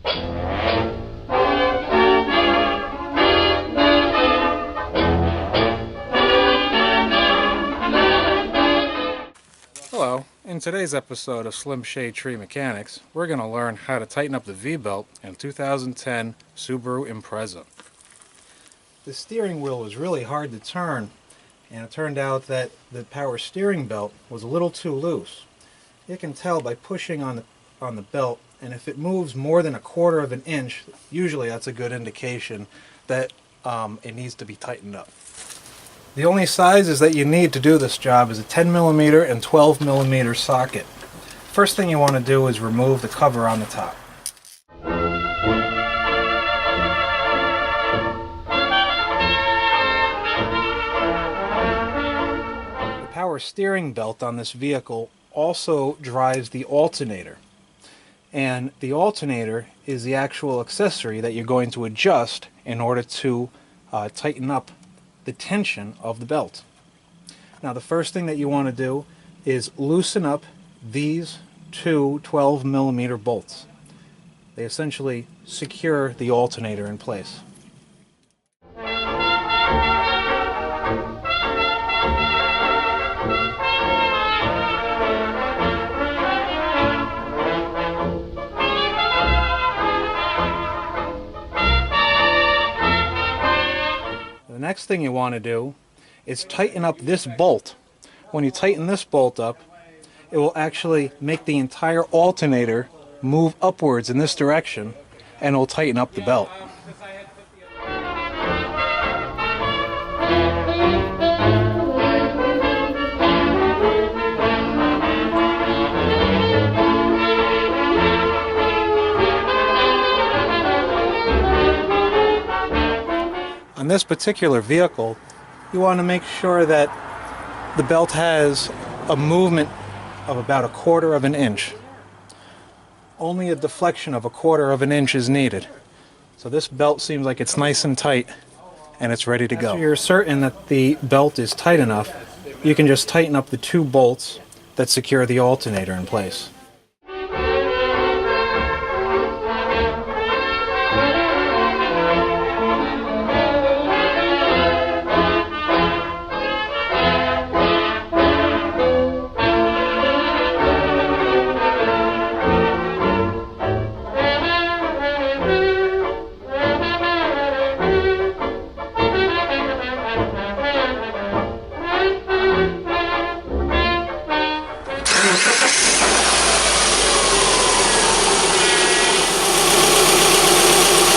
Hello, in today's episode of Slim Shade Tree Mechanics, we're going to learn how to tighten up the V-belt in 2010 Subaru Impreza. The steering wheel was really hard to turn, and it turned out that the power steering belt was a little too loose. You can tell by pushing on the belt, and if it moves more than 1/4 of an inch, usually that's a good indication that it needs to be tightened up. The only sizes that you need to do this job is a 10mm and 12mm socket. First thing you want to do is remove the cover on the top. The power steering belt on this vehicle also drives the alternator. And the alternator is the actual accessory that you're going to adjust in order to tighten up the tension of the belt. Now the first thing that you want to do is loosen up these two 12mm bolts. They essentially secure the alternator in place. The next thing you want to do is tighten up this bolt. When you tighten this bolt up, it will actually make the entire alternator move upwards in this direction, and it will tighten up the belt. On this particular vehicle, you want to make sure that the belt has a movement of about 1/4 of an inch. Only a deflection of 1/4 of an inch is needed. So this belt seems like it's nice and tight, and it's ready to go. After you're certain that the belt is tight enough, you can just tighten up the two bolts that secure the alternator in place.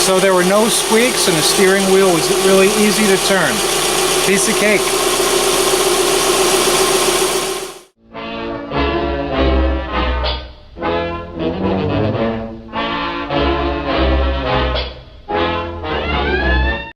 So there were no squeaks and the steering wheel was really easy to turn. Piece of cake.